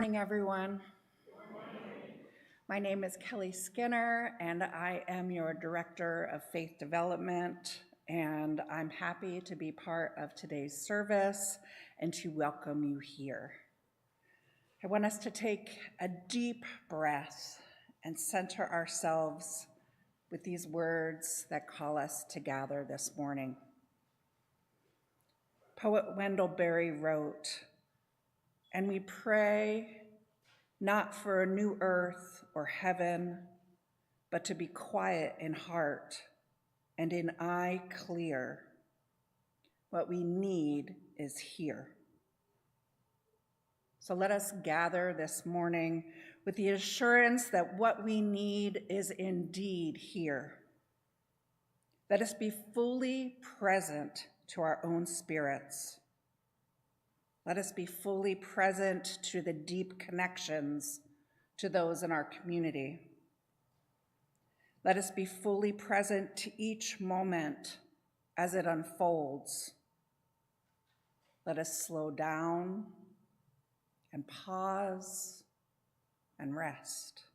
morning, everyone. My name is Kelly Skinner, and I am your Director of Faith Development, and I'm happy to be part of today's service and to welcome you here. I want us to take a deep breath and center ourselves with these words that call us to gather this morning. Poet Wendell Berry wrote, "And we pray not for a new earth or heaven, but to be quiet in heart and in eye clear. What we need is here." So let us gather this morning with the assurance that what we need is indeed here. Let us be fully present to our own spirits. Let us be fully present to the deep connections to those in our community. Let us be fully present to each moment as it unfolds. Let us slow down and pause and rest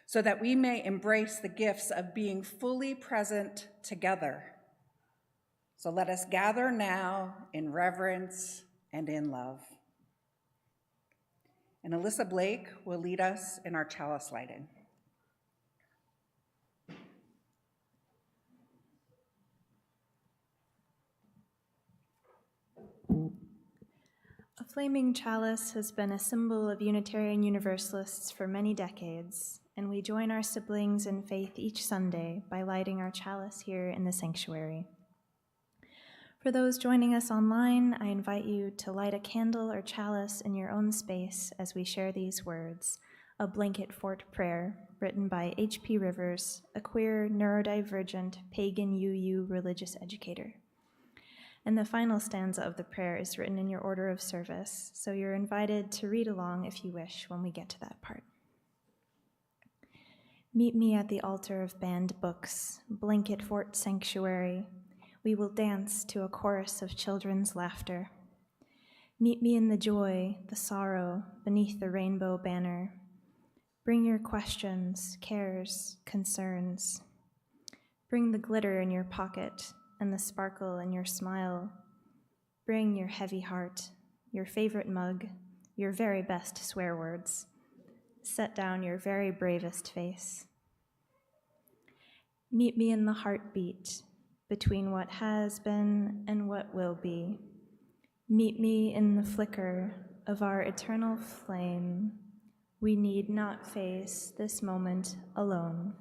so that we may embrace the gifts of being fully present together. So let us gather now in reverence and in love. And Alyssa Blake will lead us in our chalice lighting. A flaming chalice has been a symbol of Unitarian Universalists for many decades, and we join our siblings in faith each Sunday by lighting our chalice here in the sanctuary. For those joining us online, I invite you to light a candle or chalice in your own space as we share these words, a blanket fort prayer written by H.P. Rivers, a queer, neurodivergent, pagan UU religious educator. And the final stanza of the prayer is written in your order of service, so you're invited to read along if you wish when we get to that part. Meet me at the altar of banned books, blanket fort sanctuary. We will dance to a chorus of children's laughter. Meet me in the joy, the sorrow, beneath the rainbow banner. Bring your questions, cares, concerns. Bring the glitter in your pocket and the sparkle in your smile. Bring your heavy heart, your favorite mug, your very best swear words. Set down your very bravest face. Meet me in the heartbeat, between what has been and what will be. Meet me in the flicker of our eternal flame. We need not face this moment alone.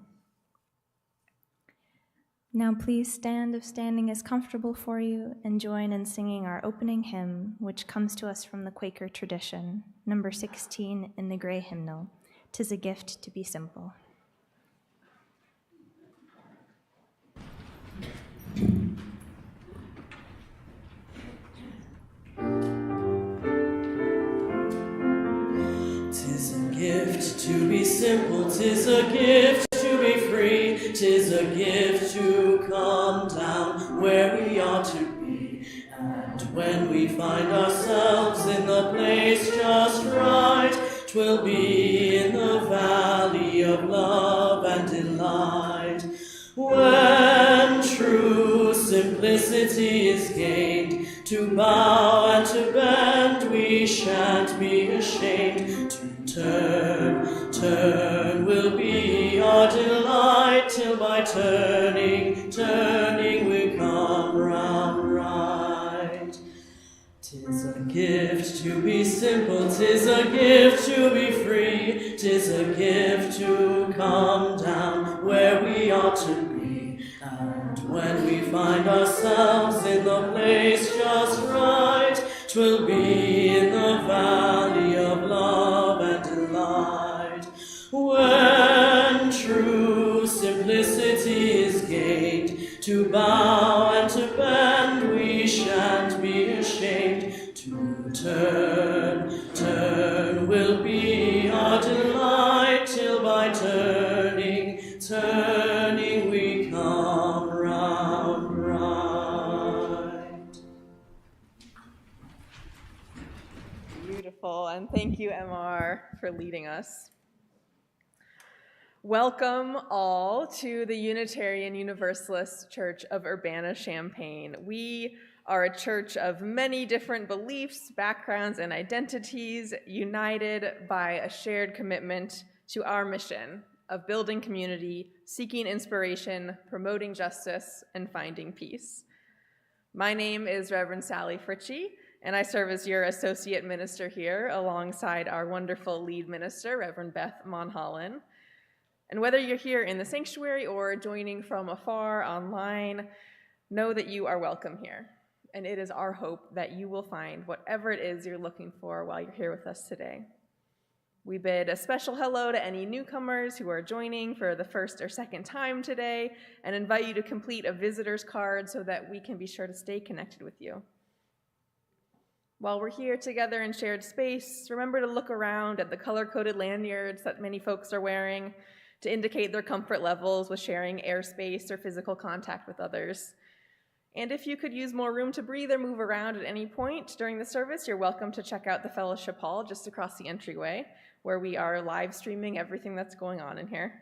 Now please stand if standing is comfortable for you and join in singing our opening hymn, which comes to us from the Quaker tradition, number 16 in the Gray Hymnal, "'Tis a Gift to be Simple." Tis a gift to be simple, 'tis a gift to be free, 'tis a gift to come down where we ought to be. And when we find ourselves in the place just right, 'twill be in the valley of love and delight. When true simplicity is gained, to bow and to bend, we shan't be ashamed. To turn will be our delight, till by turning we come round right. 'Tis a gift to be simple, 'tis a gift to be free, 'tis a gift to come down where we ought to be. And when we find ourselves in the place just right, 'twill be in the valley of love and delight. When true simplicity is gained, to bow and to bend, we shan't be ashamed. To turn will be our delight, till by turning we come round right. Beautiful, and thank you you, MR, for leading us. Welcome all to the Unitarian Universalist Church of Urbana-Champaign. We are a church of many different beliefs, backgrounds, and identities, united by a shared commitment to our mission of building community, seeking inspiration, promoting justice, and finding peace. My name is Reverend Sally Fritchie, and I serve as your associate minister here alongside our wonderful lead minister, Reverend Beth Monholland. And whether you're here in the sanctuary or joining from afar online, know that you are welcome here. And it is our hope that you will find whatever it is you're looking for while you're here with us today. We bid a special hello to any newcomers who are joining for the first or second time today and invite you to complete a visitor's card so that we can be sure to stay connected with you. While we're here together in shared space, remember to look around at the color-coded lanyards that many folks are wearing to indicate their comfort levels with sharing airspace or physical contact with others. And if you could use more room to breathe or move around at any point during the service, you're welcome to check out the fellowship hall just across the entryway, where we are live streaming everything that's going on in here.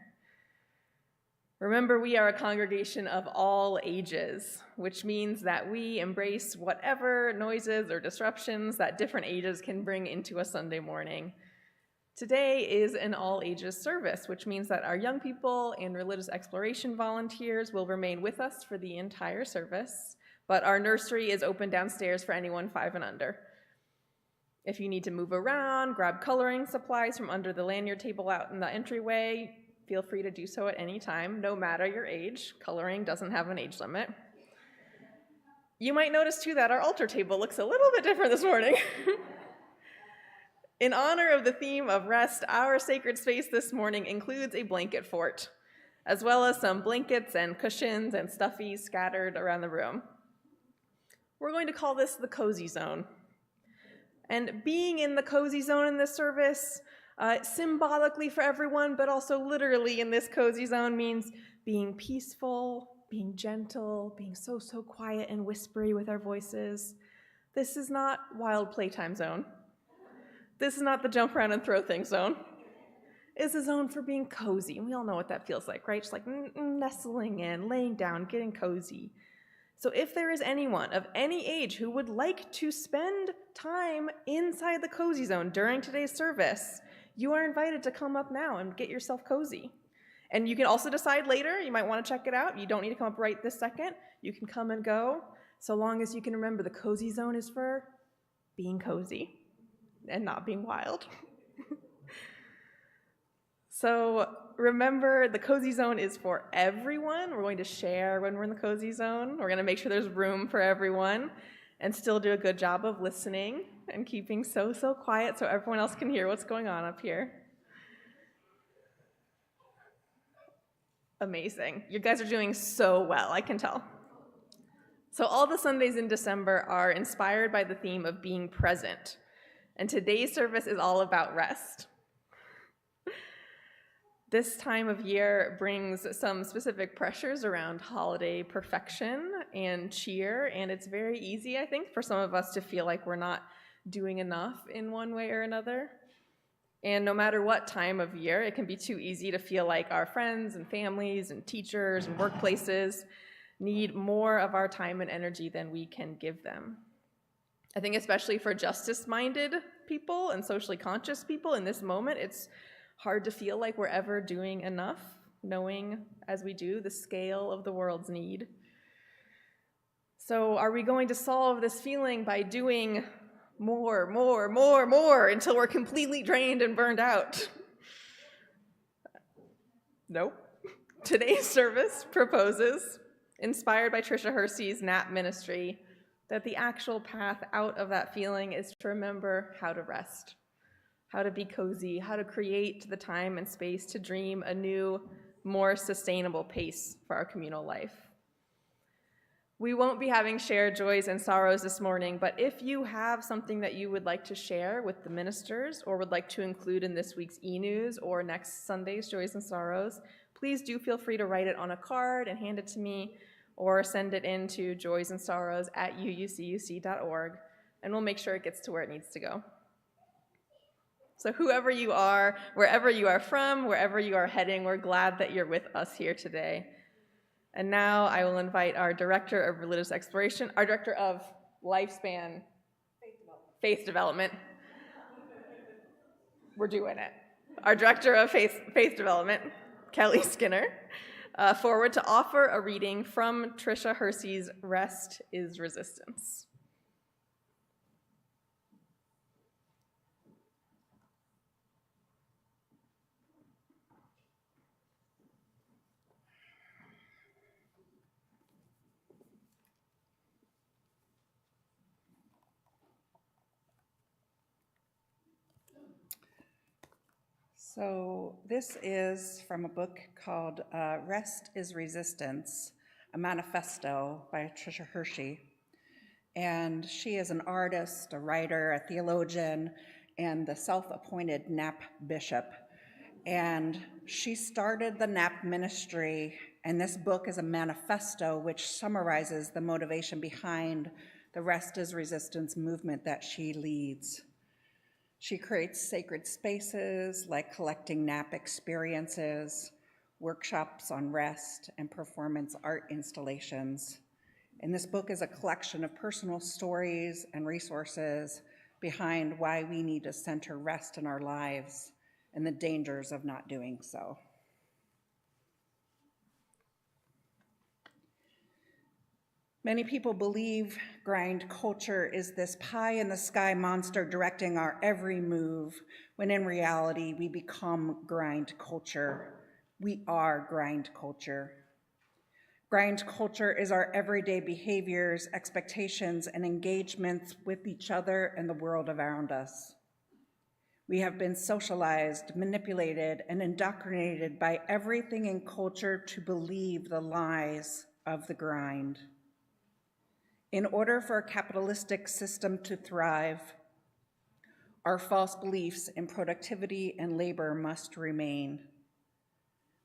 Remember, we are a congregation of all ages, which means that we embrace whatever noises or disruptions that different ages can bring into a Sunday morning. Today is an all-ages service, which means that our young people and religious exploration volunteers will remain with us for the entire service, but our nursery is open downstairs for anyone 5 and under. If you need to move around, grab coloring supplies from under the lanyard table out in the entryway, feel free to do so at any time, no matter your age. Coloring doesn't have an age limit. You might notice, too, that our altar table looks a little bit different this morning. In honor of the theme of rest, our sacred space this morning includes a blanket fort, as well as some blankets and cushions and stuffies scattered around the room. We're going to call this the cozy zone. And being in the cozy zone in this service, symbolically for everyone, but also literally in this cozy zone, means being peaceful, being gentle, being so quiet and whispery with our voices. This is not wild playtime zone. This is not the jump around and throw things zone. It's a zone for being cozy. And we all know what that feels like, right? Just like nestling in, laying down, getting cozy. So if there is anyone of any age who would like to spend time inside the cozy zone during today's service, you are invited to come up now and get yourself cozy. And you can also decide later, you might want to check it out. You don't need to come up right this second. You can come and go, so long as you can remember the cozy zone is for being cozy and not being wild. So remember, the cozy zone is for everyone. We're going to share when we're in the cozy zone. We're going to make sure there's room for everyone and still do a good job of listening and keeping so quiet so everyone else can hear what's going on up here. Amazing. You guys are doing so well, I can tell. So all the Sundays in December are inspired by the theme of being present. And today's service is all about rest. This time of year brings some specific pressures around holiday perfection and cheer, and it's very easy, I think, for some of us to feel like we're not doing enough in one way or another. And no matter what time of year, it can be too easy to feel like our friends and families and teachers and workplaces need more of our time and energy than we can give them. I think especially for justice-minded people and socially conscious people in this moment, it's hard to feel like we're ever doing enough, knowing as we do the scale of the world's need. So are we going to solve this feeling by doing more until we're completely drained and burned out? Nope. Today's service proposes, inspired by Tricia Hersey's NAP ministry, that the actual path out of that feeling is to remember how to rest, how to be cozy, how to create the time and space to dream a new, more sustainable pace for our communal life. We won't be having shared joys and sorrows this morning, but if you have something that you would like to share with the ministers or would like to include in this week's e-news or next Sunday's Joys and Sorrows, please do feel free to write it on a card and hand it to me, or send it in to joysandsorrows@uucuc.org, and we'll make sure it gets to where it needs to go. So whoever you are, wherever you are from, wherever you are heading, we're glad that you're with us here today. And now I will invite our Director of Religious Exploration, our Director of Lifespan Faith Development. We're doing it. Our Director of Faith Development, Kelly Skinner, forward to offer a reading from Tricia Hersey's Rest is Resistance. So this is from a book called Rest is Resistance, a manifesto by Tricia Hersey. And she is an artist, a writer, a theologian, and the self-appointed NAP bishop. And she started the NAP ministry, and this book is a manifesto which summarizes the motivation behind the Rest is Resistance movement that she leads. She creates sacred spaces like collecting NAP experiences, workshops on rest, and performance art installations. And this book is a collection of personal stories and resources behind why we need to center rest in our lives and the dangers of not doing so. Many people believe grind culture is this pie-in-the-sky monster directing our every move, when in reality, we become grind culture. We are grind culture. Grind culture is our everyday behaviors, expectations, and engagements with each other and the world around us. We have been socialized, manipulated, and indoctrinated by everything in culture to believe the lies of the grind. In order for a capitalistic system to thrive, our false beliefs in productivity and labor must remain.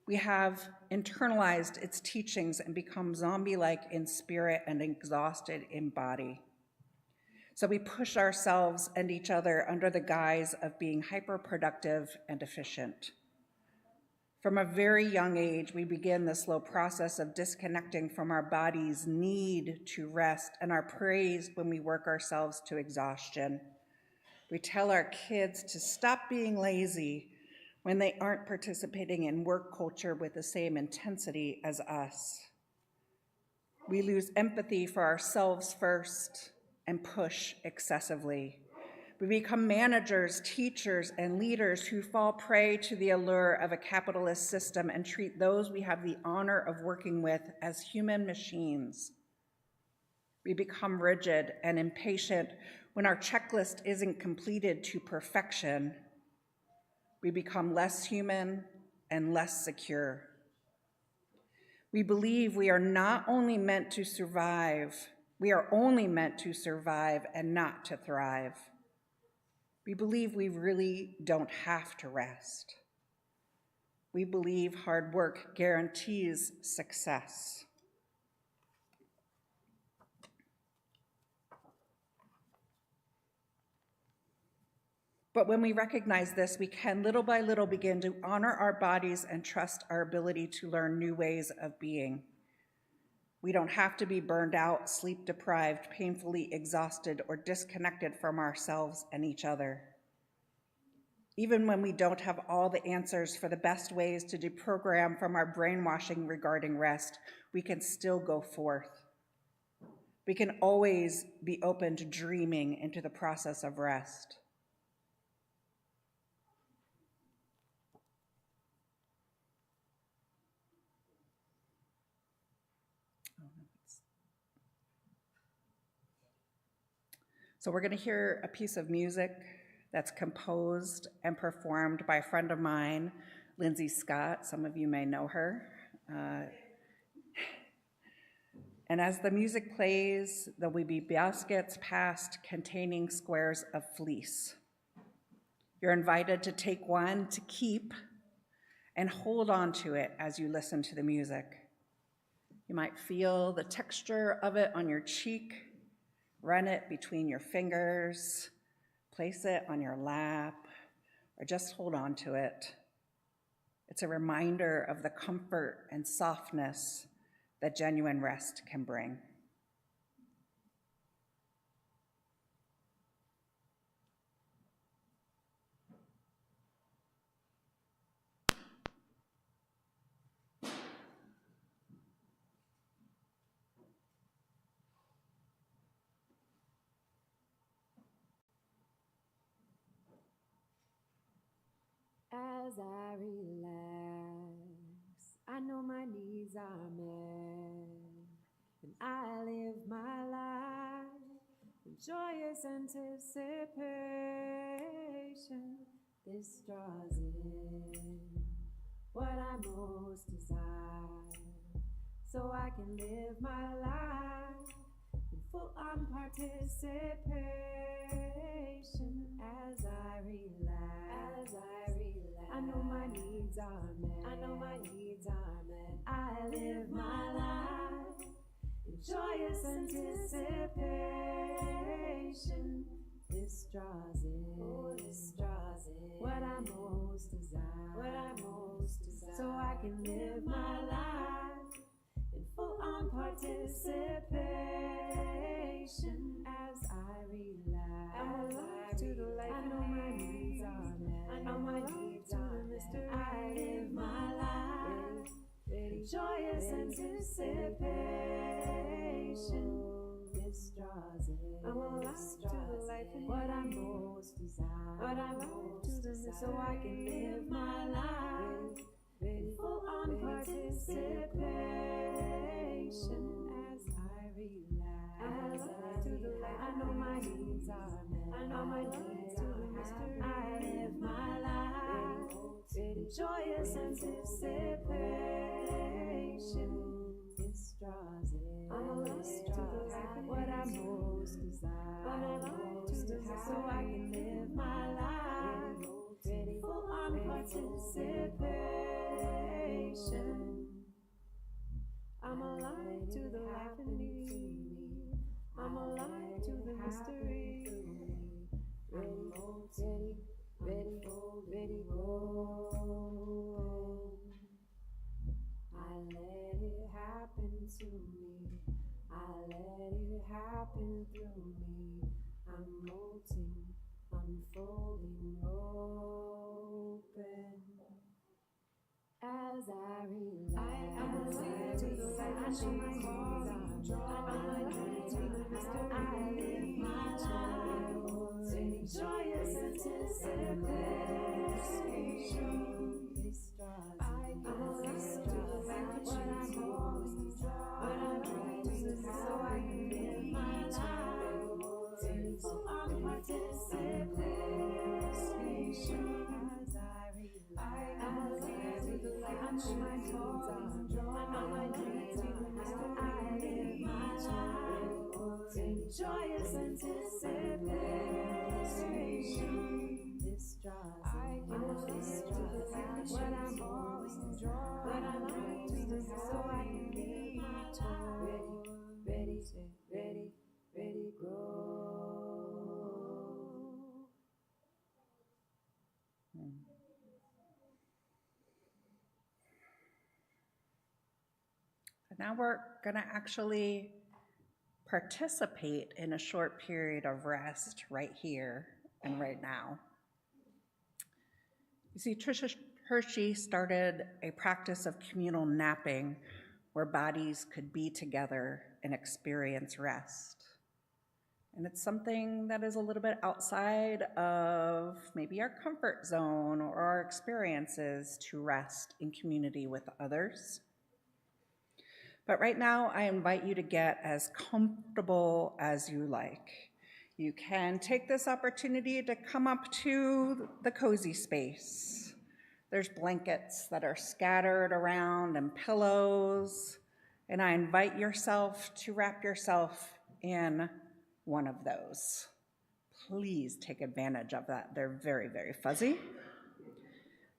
We have internalized its teachings and become zombie-like in spirit and exhausted in body. So we push ourselves and each other under the guise of being hyper-productive and efficient. From a very young age, we begin the slow process of disconnecting from our body's need to rest and are praised when we work ourselves to exhaustion. We tell our kids to stop being lazy when they aren't participating in work culture with the same intensity as us. We lose empathy for ourselves first and push excessively. We become managers, teachers, and leaders who fall prey to the allure of a capitalist system and treat those we have the honor of working with as human machines. We become rigid and impatient when our checklist isn't completed to perfection. We become less human and less secure. We believe we are not only meant to survive, we are only meant to survive and not to thrive. We believe we really don't have to rest. We believe hard work guarantees success. But when we recognize this, we can little by little begin to honor our bodies and trust our ability to learn new ways of being. We don't have to be burned out, sleep deprived, painfully exhausted, or disconnected from ourselves and each other. Even when we don't have all the answers for the best ways to deprogram from our brainwashing regarding rest, we can still go forth. We can always be open to dreaming into the process of rest. So we're going to hear a piece of music that's composed and performed by a friend of mine, Lindsay Scott. Some of you may know her. And as the music plays, there will be baskets passed containing squares of fleece. You're invited to take one to keep and hold on to it as you listen to the music. You might feel the texture of it on your cheek, run it between your fingers, place it on your lap, or just hold on to it. It's a reminder of the comfort and softness that genuine rest can bring. As I relax, I know my needs are met, and I live my life in joyous anticipation. This draws in what I most desire, so I can live my life in full on participation. As I relax, I know my needs are met. I know my needs are met. I live my life in joyous anticipation. This draws in, what I most desire, so I can live my life in full on participation. As I relax, to the life, I know my needs are met. I know my needs are met. I live my life in joyous anticipation. This draws in, I'm alive to the life and what I most desire. What I love to the so I can live my life in full on participation. As I relax, I'm alive to the life. I know my needs are met. I know my needs to the mystery. I live my life in joyous anticipation. This draws in, I'm alive to the life and what I most desire. What I love to the so I can live my life in full on participation. I'm alive to the life in me. I'm alive to the mystery. Ready, go. I let it happen to me. I let it happen through me. I'm molting, unfolding, open. As I relax, I'm alive to the light. I know my needs are met. I'm alive to the mystery. I live my life in joyous anticipation. This draws I'm alive to the light. What I most desire. What I need to do so I can live my life in full on participation. As I relax, I'm alive to the light. I know my needs are met. I know my needs are met. I live my life in joyous anticipation. This draws I'm alive to the light. What I most desire. What I like to do so I can live my life. Ready, go. Now we're going to actually participate in a short period of rest right here and right now. You see, Tricia Hersey started a practice of communal napping where bodies could be together and experience rest. And it's something that is a little bit outside of maybe our comfort zone or our experiences to rest in community with others. But right now, I invite you to get as comfortable as you like. You can take this opportunity to come up to the cozy space. There's blankets that are scattered around and pillows, and I invite yourself to wrap yourself in one of those. Please take advantage of that. They're very, very fuzzy.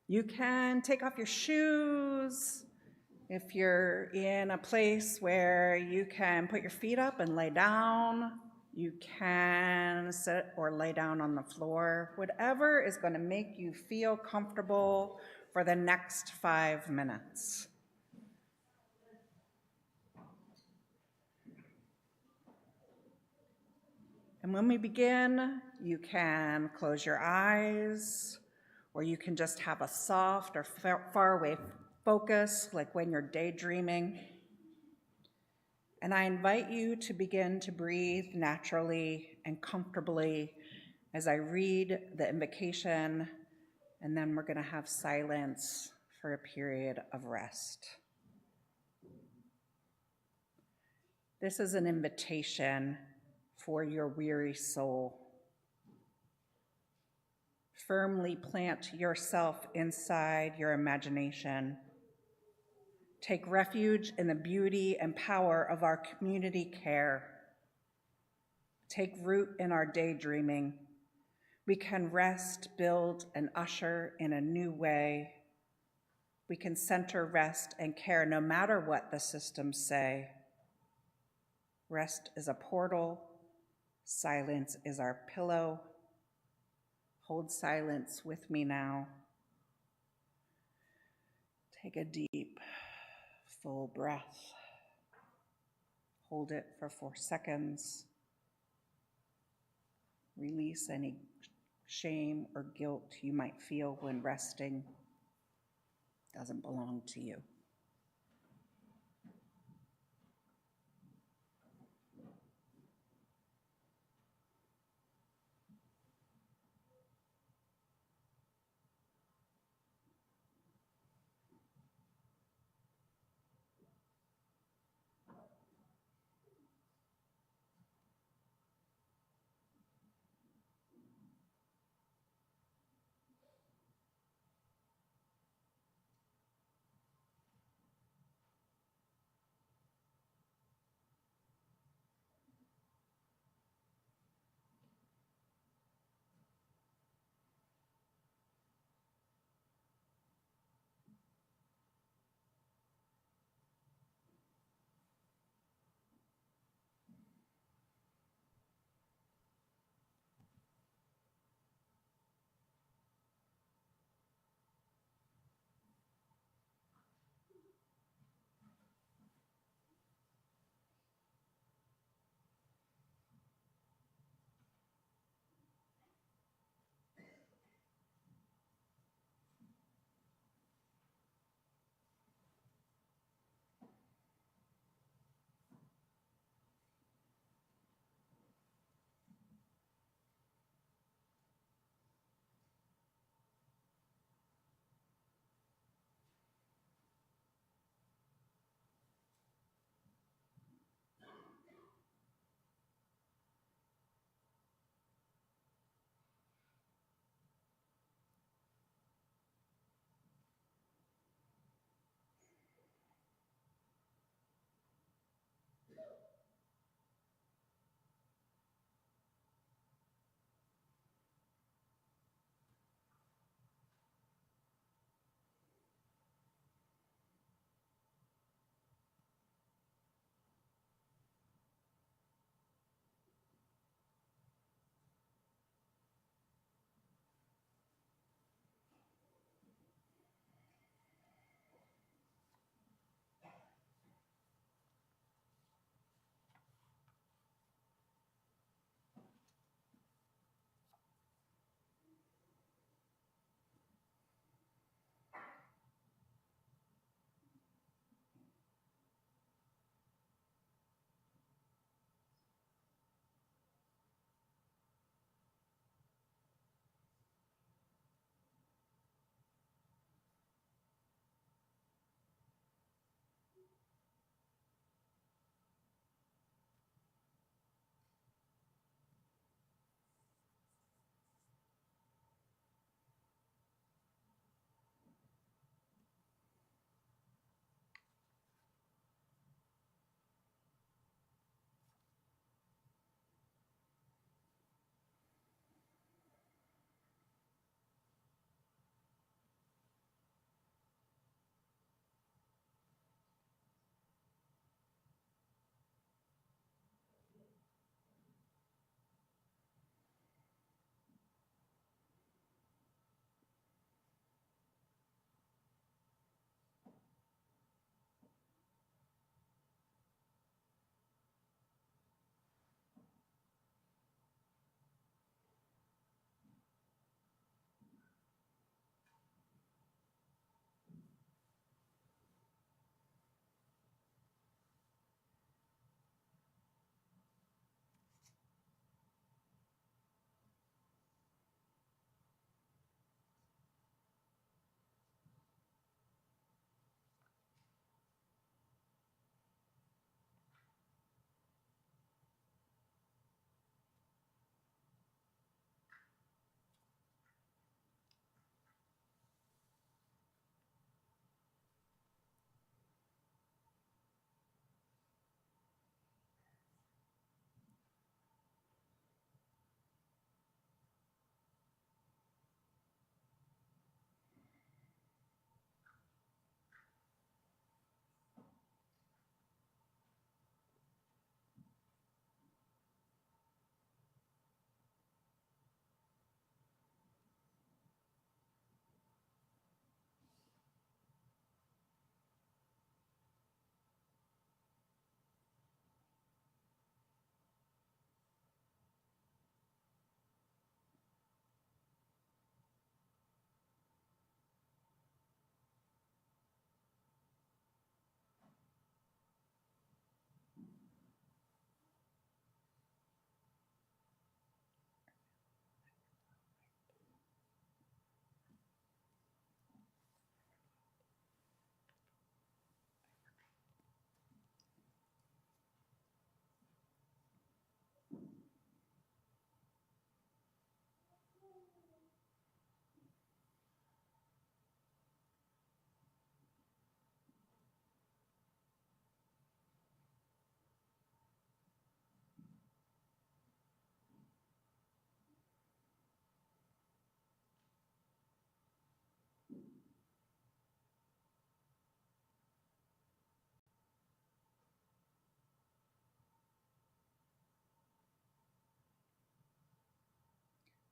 You can take off your shoes. If you're in a place where you can put your feet up and lay down, You can sit or lay down on the floor, whatever is going to make you feel comfortable for the next 5 minutes. And when we begin, you can close your eyes, or you can just have a soft or far away focus, like when you're daydreaming. And I invite you to begin to breathe naturally and comfortably as I read the invocation, and then we're going to have silence for a period of rest. This is an invitation for your weary soul. Firmly plant yourself inside your imagination. Take refuge in the beauty and power of our community care. Take root in our daydreaming. We can rest, build, and usher in a new way. We can center, rest, and care no matter what the systems say. Rest is a portal. Silence is our pillow. Hold silence with me now. Take a deep, full breath. Hold it for 4 seconds. Release any shame or guilt you might feel when resting. Doesn't belong to you.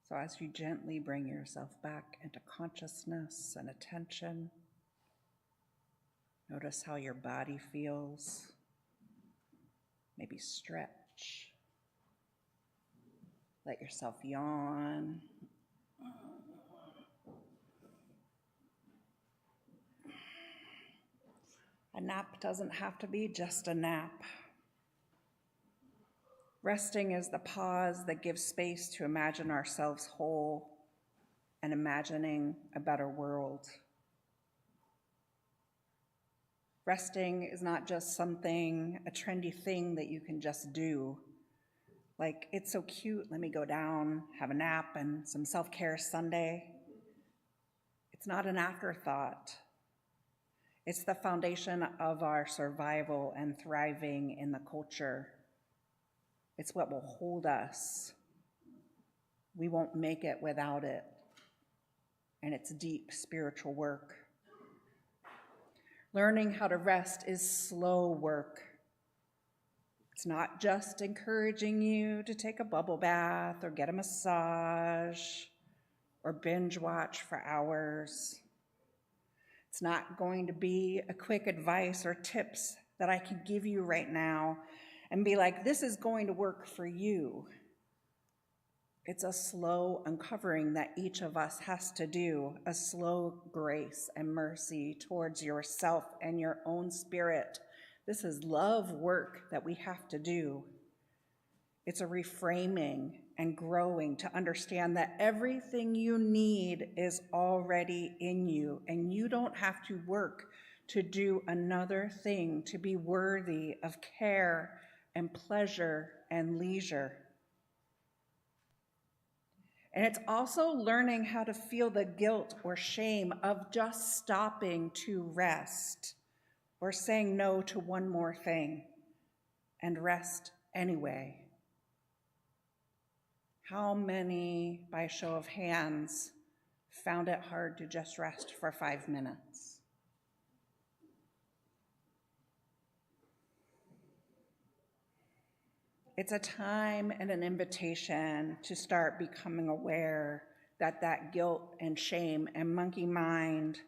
So as you gently bring yourself back into consciousness and attention, notice how your body feels. Maybe stretch. Let yourself yawn. A nap doesn't have to be just a nap. Resting is the pause that gives space to imagine ourselves whole and imagining a better world. Resting is not just something, a trendy thing that you can just do. Like, it's so cute, let me go down, have a nap, and some self-care Sunday. It's not an afterthought. It's the foundation of our survival and thriving in the culture. It's what will hold us. We won't make it without it. And it's deep spiritual work. Learning how to rest is slow work. It's not just encouraging you to take a bubble bath or get a massage or binge watch for hours. It's not going to be a quick advice or tips that I can give you right now and be like, this is going to work for you. It's a slow uncovering that each of us has to do, a slow grace and mercy towards yourself and your own spirit. This is love work that we have to do. It's a reframing and growing to understand that everything you need is already in you, and you don't have to work to do another thing to be worthy of care and pleasure and leisure. And it's also learning how to feel the guilt or shame of just stopping to rest or saying no to one more thing and rest anyway. How many, by show of hands, found it hard to just rest for 5 minutes? It's a time and an invitation to start becoming aware that that guilt and shame and monkey mind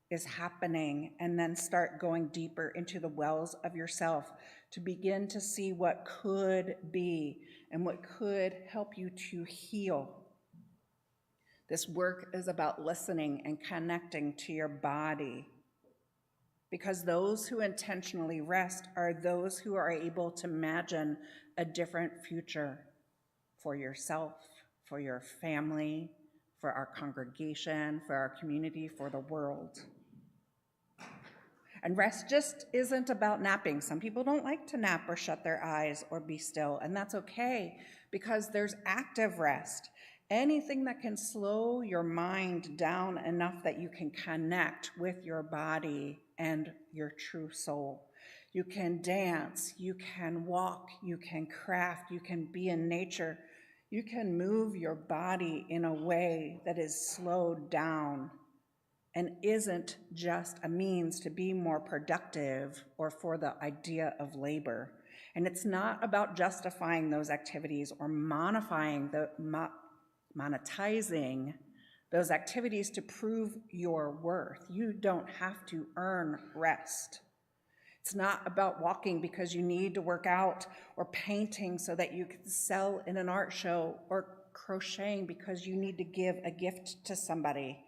is happening, and then start going deeper into the wells of yourself to begin to see what could be and what could help you to heal. This work is about listening and connecting to your body, because those who intentionally rest are those who are able to imagine a different future for yourself, for your family, for our congregation, for our community, for the world. And rest just isn't about napping. Some people don't like to nap or shut their eyes or be still, and that's okay, because there's active rest. Anything that can slow your mind down enough that you can connect with your body and your true soul. You can dance, you can walk, you can craft, you can be in nature. You can move your body in a way that is slowed down and isn't just a means to be more productive or for the idea of labor. And it's not about justifying those activities or monetizing those activities to prove your worth. You don't have to earn rest. It's not about walking because you need to work out, or painting so that you can sell in an art show, or crocheting because you need to give a gift to somebody.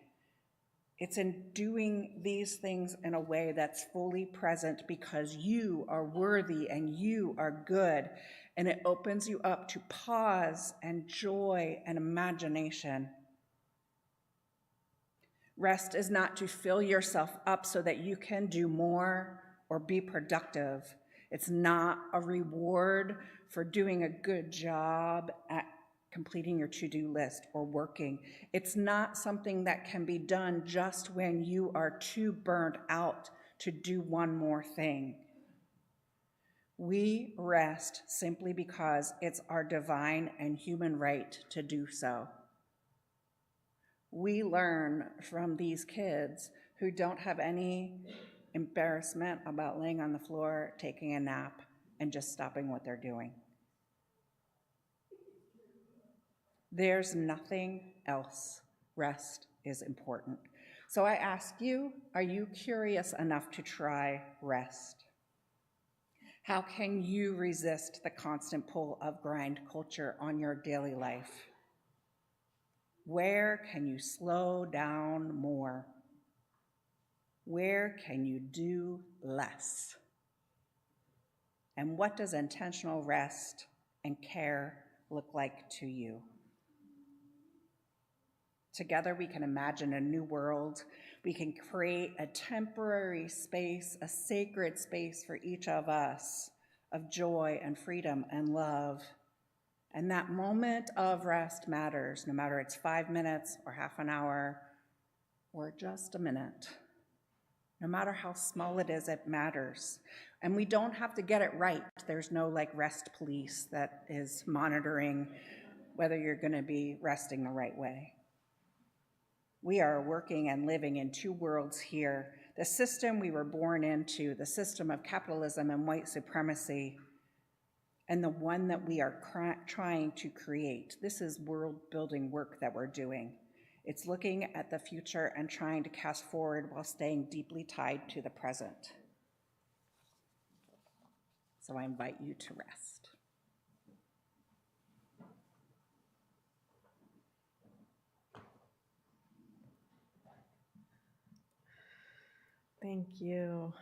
It's in doing these things in a way that's fully present because you are worthy and you are good, and it opens you up to pause and joy and imagination. Rest is not to fill yourself up so that you can do more or be productive. It's not a reward for doing a good job at completing your to-do list or working. It's not something that can be done just when you are too burnt out to do one more thing. We rest simply because it's our divine and human right to do so. We learn from these kids who don't have any embarrassment about laying on the floor, taking a nap, and just stopping what they're doing. There's nothing else. Rest is important. So I ask you, are you curious enough to try rest? How can you resist the constant pull of grind culture on your daily life? Where can you slow down more? Where can you do less? And what does intentional rest and care look like to you? Together we can imagine a new world. We can create a temporary space, a sacred space for each of us of joy and freedom and love. And that moment of rest matters, no matter it's 5 minutes or half an hour or just a minute. No matter how small it is, it matters. And we don't have to get it right. There's no rest police that is monitoring whether you're going to be resting the right way. We are working and living in two worlds here. The system we were born into, the system of capitalism and white supremacy, and the one that we are trying to create. This is world-building work that we're doing. It's looking at the future and trying to cast forward while staying deeply tied to the present. So I invite you to rest. Thank you.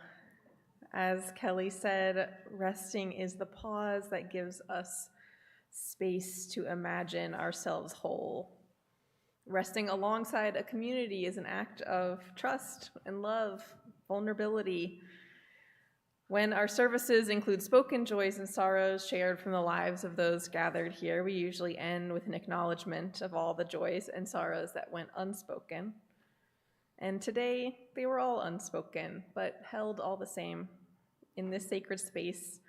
As Kelly said, resting is the pause that gives us space to imagine ourselves whole. Resting alongside a community is an act of trust and love, vulnerability. When our services include spoken joys and sorrows shared from the lives of those gathered here, we usually end with an acknowledgement of all the joys and sorrows that went unspoken. And today, they were all unspoken, but held all the same in this sacred space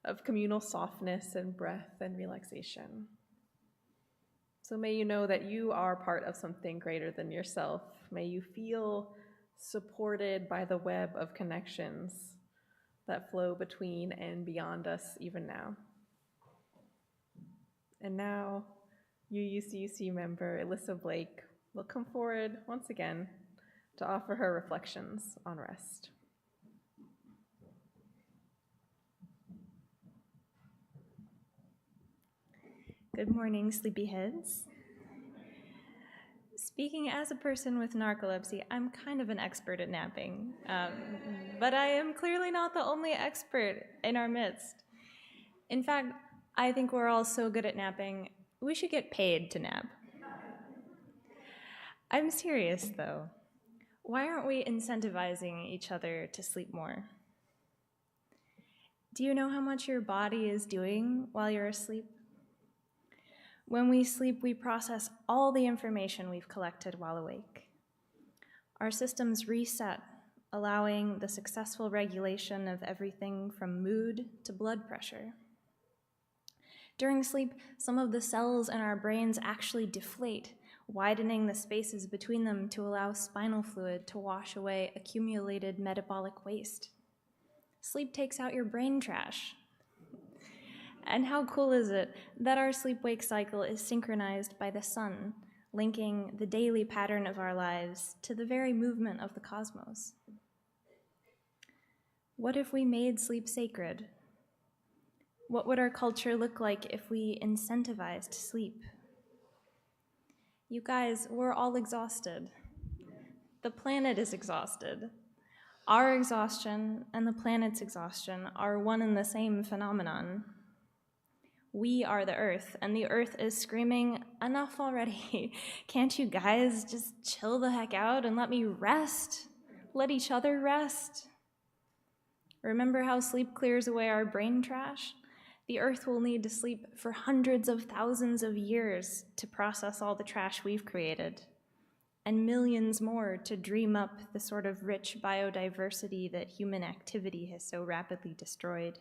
of communal softness and breath and relaxation. So may you know that you are part of something greater than yourself. May you feel supported by the web of connections that flow between and beyond us even now. And now, UUCUC member Alyssa Blake will come forward once again to offer her reflections on rest. Good morning, sleepyheads. Speaking as a person with narcolepsy, I'm kind of an expert at napping, but I am clearly not the only expert in our midst. In fact, I think we're all so good at napping, we should get paid to nap. I'm serious, though. Why aren't we incentivizing each other to sleep more? Do you know how much your body is doing while you're asleep? When we sleep, we process all the information we've collected while awake. Our systems reset, allowing the successful regulation of everything from mood to blood pressure. During sleep, some of the cells in our brains actually deflate, widening the spaces between them to allow spinal fluid to wash away accumulated metabolic waste. Sleep takes out your brain trash. And how cool is it that our sleep-wake cycle is synchronized by the sun, linking the daily pattern of our lives to the very movement of the cosmos? What if we made sleep sacred? What would our culture look like if we incentivized sleep? You guys, we're all exhausted. The planet is exhausted. Our exhaustion and the planet's exhaustion are one and the same phenomenon. We are the earth, and the earth is screaming, enough already. Can't you guys just chill the heck out and let me rest? Let each other rest? Remember how sleep clears away our brain trash? The earth will need to sleep for hundreds of thousands of years to process all the trash we've created, and millions more to dream up the sort of rich biodiversity that human activity has so rapidly destroyed.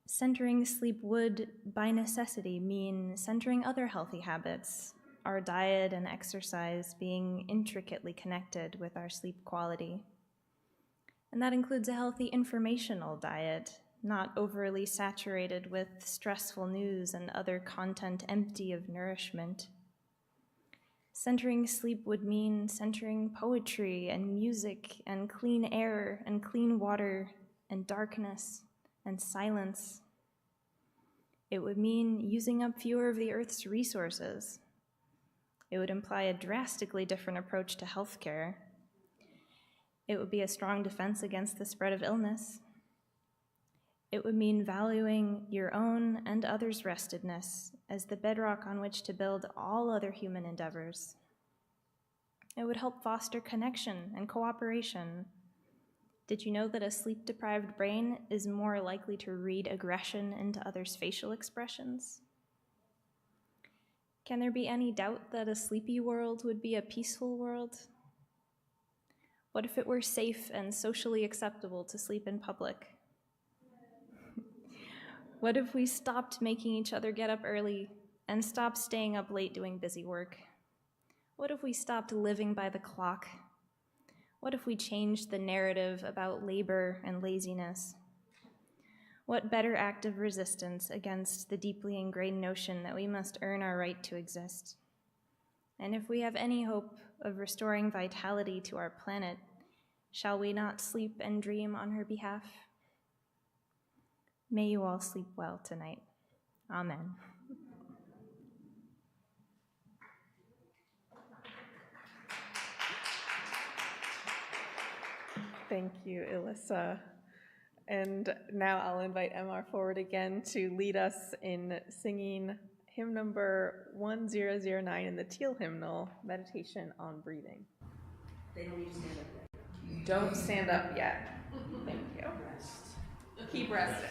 Centering sleep would, by necessity, mean centering other healthy habits, our diet and exercise being intricately connected with our sleep quality. And that includes a healthy informational diet, not overly saturated with stressful news and other content empty of nourishment. Centering sleep would mean centering poetry and music and clean air and clean water and darkness and silence. It would mean using up fewer of the Earth's resources. It would imply a drastically different approach to healthcare. It would be a strong defense against the spread of illness. It would mean valuing your own and others' restedness as the bedrock on which to build all other human endeavors. It would help foster connection and cooperation. Did you know that a sleep-deprived brain is more likely to read aggression into others' facial expressions? Can there be any doubt that a sleepy world would be a peaceful world? What if it were safe and socially acceptable to sleep in public? What if we stopped making each other get up early and stopped staying up late doing busy work? What if we stopped living by the clock? What if we changed the narrative about labor and laziness? What better act of resistance against the deeply ingrained notion that we must earn our right to exist? And if we have any hope of restoring vitality to our planet, shall we not sleep and dream on her behalf? May you all sleep well tonight. Amen. Thank you, Alyssa. And now I'll invite MR forward again to lead us in singing hymn number 1009 in the Teal hymnal, Meditation on Breathing. They don't need to stand up yet. Don't stand up yet. Thank you. Keep resting.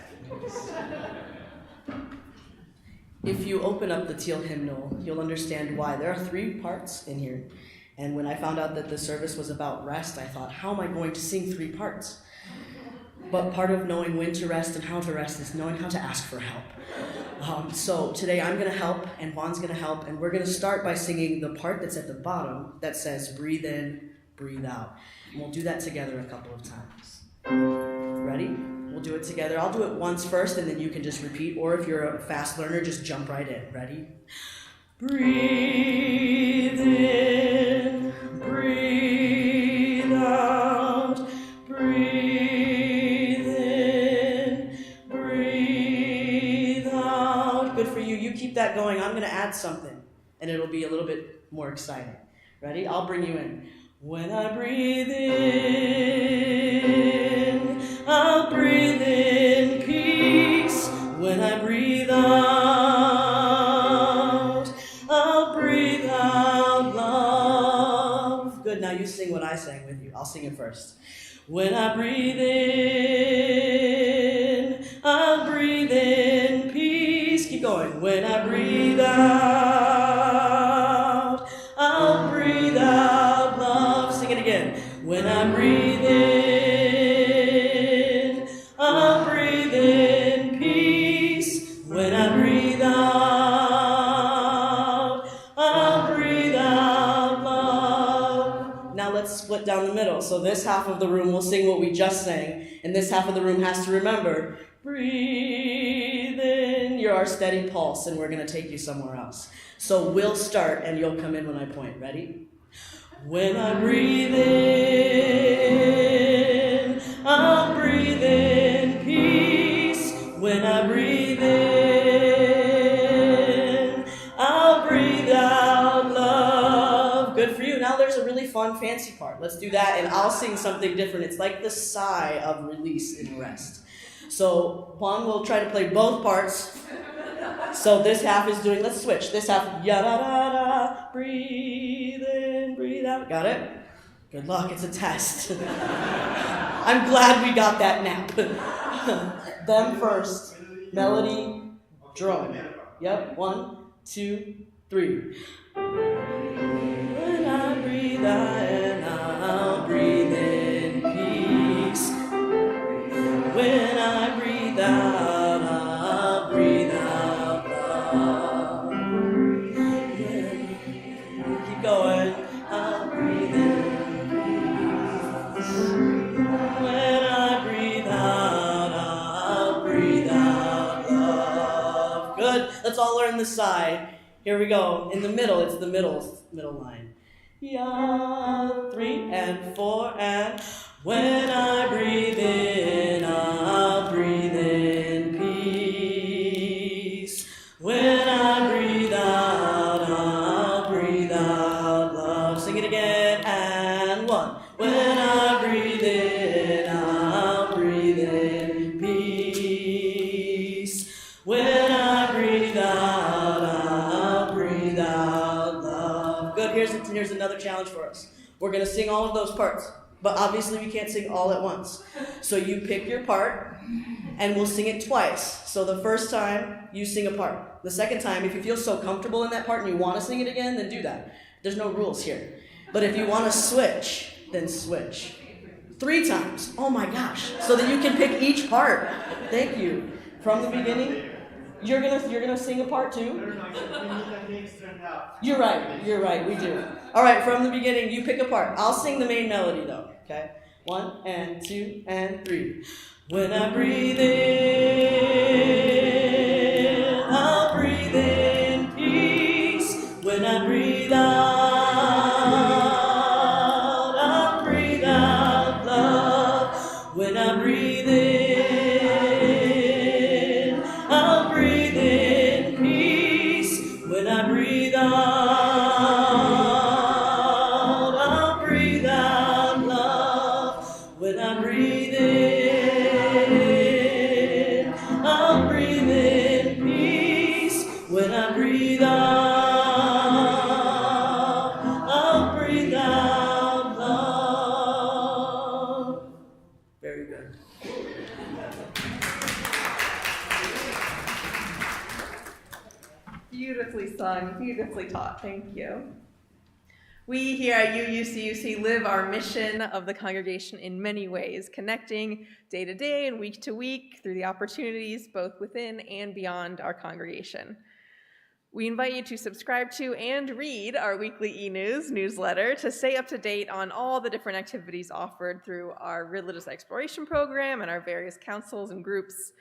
If you open up the Teal hymnal, you'll understand why. There are 3 parts in here. And when I found out that the service was about rest, I thought, how am I going to sing 3 parts? But part of knowing when to rest and how to rest is knowing how to ask for help. So today I'm going to help, and Juan's going to help, and we're going to start by singing the part that's at the bottom that says, breathe in, breathe out. And we'll do that together a couple of times. Ready? We'll do it together. I'll do it once first, and then you can just repeat, or if you're a fast learner, just jump right in. Ready? Breathe in, breathe out, breathe in, breathe out. Good for you. You keep that going. I'm going to add something, and it'll be a little bit more exciting. Ready? I'll bring you in. When I breathe in, I'll breathe in peace. When I breathe out, I'll breathe out love. Good, now you sing what I sang with you. I'll sing it first. When I breathe in, I'll breathe in peace. Keep going. When I breathe out, I'll breathe out love. Sing it again. When I breathe in, I'll breathe in peace. When I breathe out, I'll breathe out love. Now let's split down the middle. So this half of the room will sing what we just sang, and this half of the room has to remember, breathe in. You're our steady pulse, and we're going to take you somewhere else. So we'll start, and you'll come in when I point. Ready? When I breathe in, I'll breathe in peace. When I breathe in, I'll breathe out love. Good for you. Now there's a really fun, fancy part. Let's do that, and I'll sing something different. It's like the sigh of release and rest. So Juan will try to play both parts. So this half is doing, let's switch. This half, ya-da-da-da, breathe in, breathe out. Got it? Good luck, it's a test. I'm glad we got that nap. Them first. Melody, drum. Yep, 1, 2, 3. When I breathe out, I'll breathe in peace. When I breathe out, I'll breathe out love. Keep going. I'll breathe in peace. When I breathe out, I'll breathe are in the side. Here we go. In the middle, it's the middle line. Yeah, 3 and 4 and when I breathe in, I'll breathe in peace. When I breathe out, I'll breathe out love. Sing it again, and 1. When I breathe in, I'll breathe in peace. When I breathe out, I'll breathe out love. Good, here's another challenge for us. We're going to sing all of those parts, but obviously we can't sing all at once. So you pick your part, and we'll sing it twice. So the first time, you sing a part. The second time, if you feel so comfortable in that part and you want to sing it again, then do that. There's no rules here. But if you want to switch, then switch. 3 times. Oh my gosh. So that you can pick each part. Thank you. From the beginning, you're gonna sing a part too? You're right, we do. All right, from the beginning, you pick a part. I'll sing the main melody though, okay? 1 and 2 and 3. When I breathe in, I'll breathe in peace. When I breathe out, I'll breathe out love. When I breathe in, I'll breathe in peace. When I breathe out, I'll breathe out love. When I breathe in, I'll breathe in peace. When I breathe out, I'll breathe out love. Very good. Beautifully sung, beautifully taught. Thank you. We here at UUCUC live our mission of the congregation in many ways, connecting day to day and week to week through the opportunities both within and beyond our congregation. We invite you to subscribe to and read our weekly e-news newsletter to stay up to date on all the different activities offered through our religious exploration program and our various councils and groups.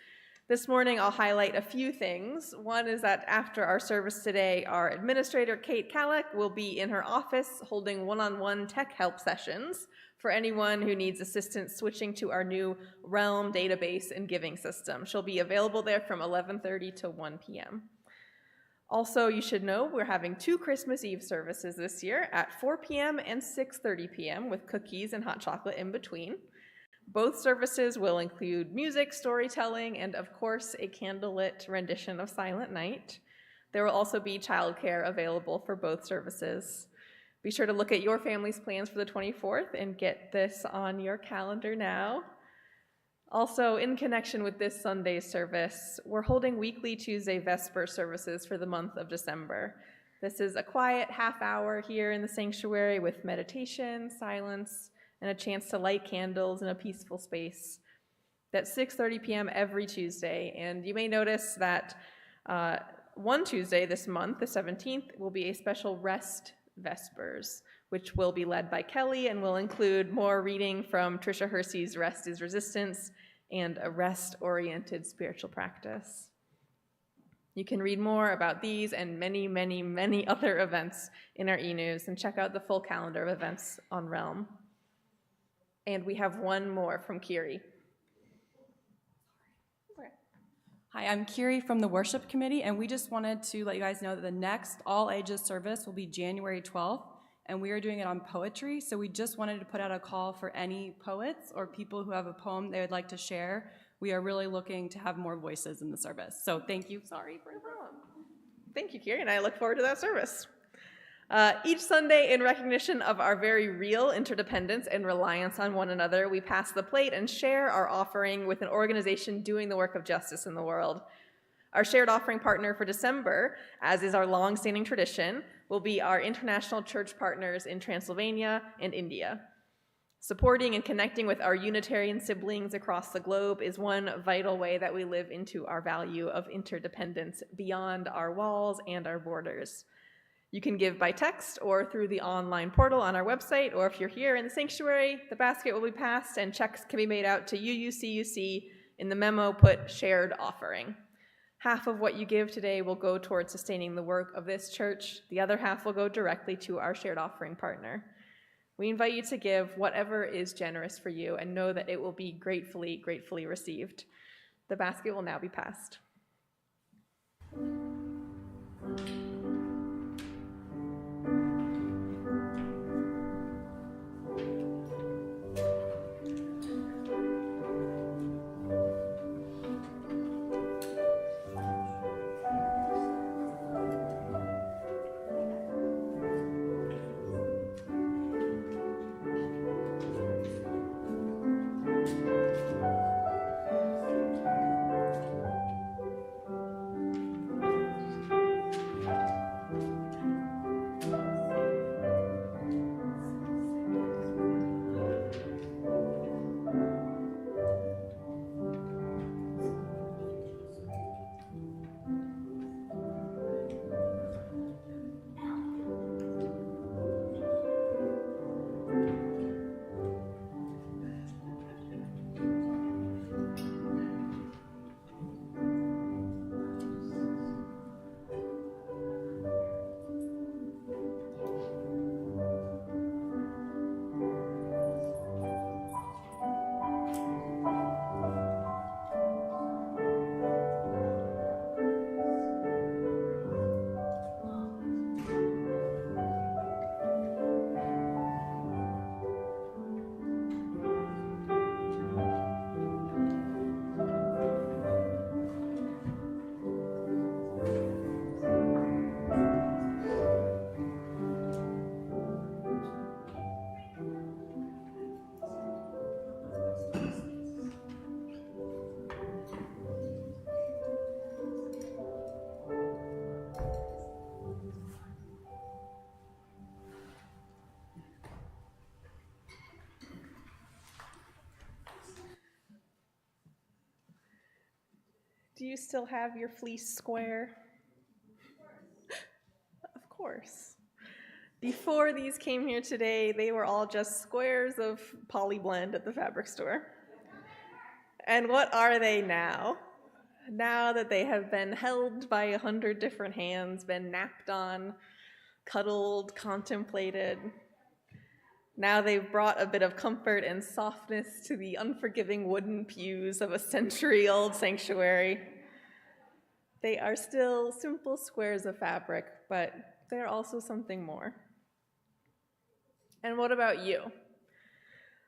This morning, I'll highlight a few things. One is that after our service today, our administrator, Kate Kalek, will be in her office holding one-on-one tech help sessions for anyone who needs assistance switching to our new Realm database and giving system. She'll be available there from 11:30 to 1 p.m. Also, you should know we're having 2 Christmas Eve services this year at 4 p.m. and 6:30 p.m. with cookies and hot chocolate in between. Both services will include music, storytelling, and of course, a candlelit rendition of Silent Night. There will also be childcare available for both services. Be sure to look at your family's plans for the 24th and get this on your calendar now. Also, in connection with this Sunday's service, we're holding weekly Tuesday Vesper services for the month of December. This is a quiet half hour here in the sanctuary with meditation, silence, and a chance to light candles in a peaceful space. That's 6:30 p.m. every Tuesday, and you may notice that one Tuesday this month, the 17th, will be a special Rest Vespers, which will be led by Kelly and will include more reading from Tricia Hersey's Rest is Resistance and a rest-oriented spiritual practice. You can read more about these and many, many, many other events in our e-news and check out the full calendar of events on Realm. And we have one more from Kiri. Hi, I'm Kiri from the Worship Committee, and we just wanted to let you guys know that the next all-ages service will be January 12th, and we are doing it on poetry, so we just wanted to put out a call for any poets or people who have a poem they would like to share. We are really looking to have more voices in the service, so thank you. Sorry for the problem. Thank you, Kiri, and I look forward to that service. Each Sunday, in recognition of our very real interdependence and reliance on one another, we pass the plate and share our offering with an organization doing the work of justice in the world. Our shared offering partner for December, as is our long-standing tradition, will be our international church partners in Transylvania and India. Supporting and connecting with our Unitarian siblings across the globe is one vital way that we live into our value of interdependence beyond our walls and our borders. You can give by text or through the online portal on our website, or if you're here in the sanctuary, the basket will be passed and checks can be made out to UUCUC. In the memo, put shared offering. Half of what you give today will go towards sustaining the work of this church. The other half will go directly to our shared offering partner. We invite you to give whatever is generous for you and know that it will be gratefully, gratefully received. The basket will now be passed. Do you still have your fleece square? Of course. Before these came here today, they were all just squares of poly blend at the fabric store. And what are they now? Now that they have been held by 100 different hands, been napped on, cuddled, contemplated. Now they've brought a bit of comfort and softness to the unforgiving wooden pews of a century-old sanctuary. They are still simple squares of fabric, but they're also something more. And what about you?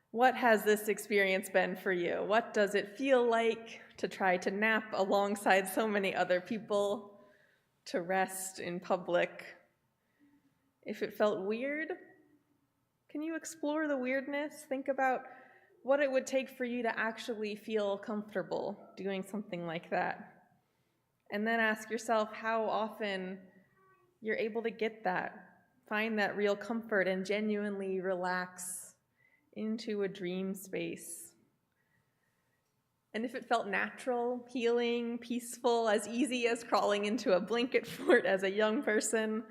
What has this experience been for you? What does it feel like to try to nap alongside so many other people, to rest in public? If it felt weird, can you explore the weirdness? Think about what it would take for you to actually feel comfortable doing something like that. And then ask yourself how often you're able to get that, find that real comfort and genuinely relax into a dream space. And if it felt natural, healing, peaceful, as easy as crawling into a blanket fort as a young person,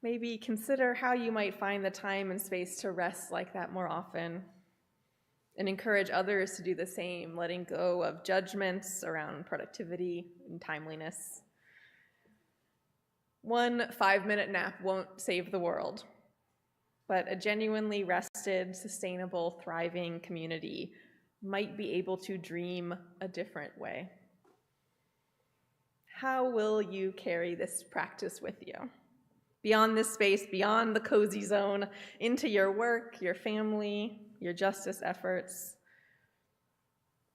maybe consider how you might find the time and space to rest like that more often, and encourage others to do the same, letting go of judgments around productivity and timeliness. One 5-minute nap won't save the world, but a genuinely rested, sustainable, thriving community might be able to dream a different way. How will you carry this practice with you? Beyond this space, beyond the cozy zone, into your work, your family, your justice efforts.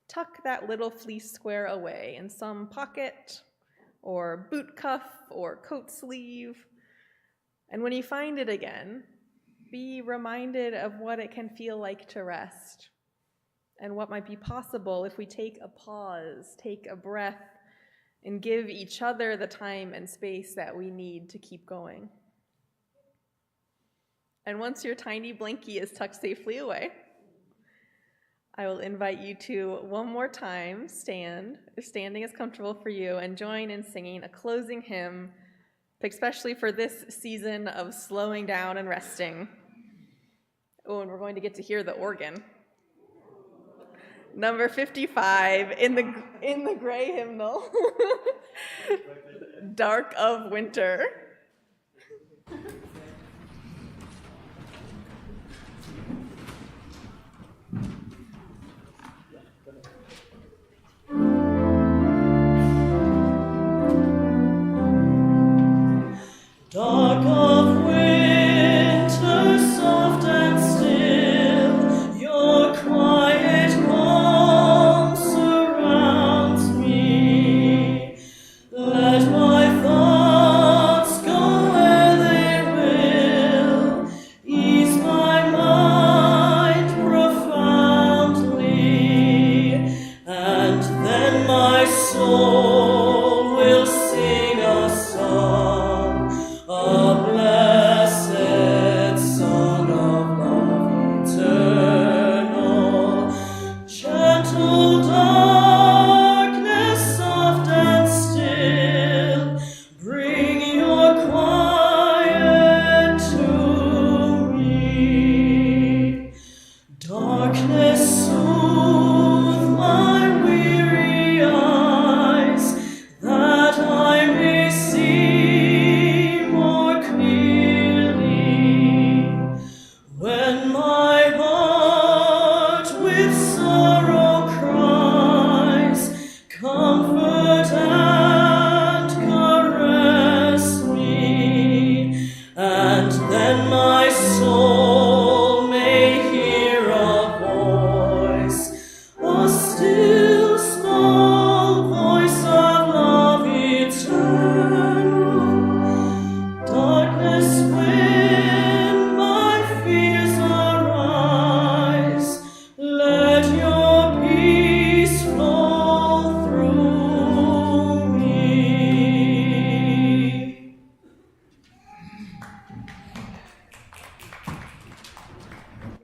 Tuck that little fleece square away in some pocket or boot cuff or coat sleeve. And when you find it again, be reminded of what it can feel like to rest and what might be possible if we take a pause, take a breath, and give each other the time and space that we need to keep going. And once your tiny blankie is tucked safely away, I will invite you to, one more time, stand, if standing is comfortable for you, and join in singing a closing hymn, especially for this season of slowing down and resting. Oh, and we're going to get to hear the organ. Number 55 in the gray hymnal. Dark of Winter. Dark of winter, soft and still, your quiet calm surrounds me. Let my thoughts go where they will, ease my mind profoundly, and then my soul will sing a song, a blessed song of love eternal. Gentle darkness, soft and still, bring your quiet to me. Darkness, soothe my weary eyes, that I may see more clearly. When my heart with sorrow cries, comfort and caress me, and then my soul may hear a voice, a still small voice of love eternal. Darkness, when my fears arise, let your peace flow through me.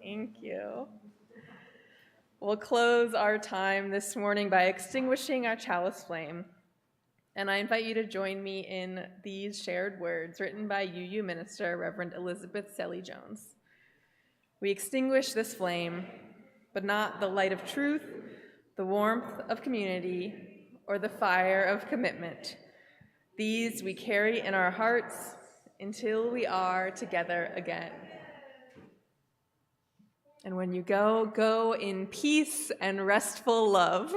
Thank you. We'll close our time this morning by extinguishing our chalice flame. And I invite you to join me in these shared words written by UU minister, Reverend Elizabeth Selly-Jones. We extinguish this flame, but not the light of truth, the warmth of community, or the fire of commitment. These we carry in our hearts until we are together again. And when you go, go in peace and restful love.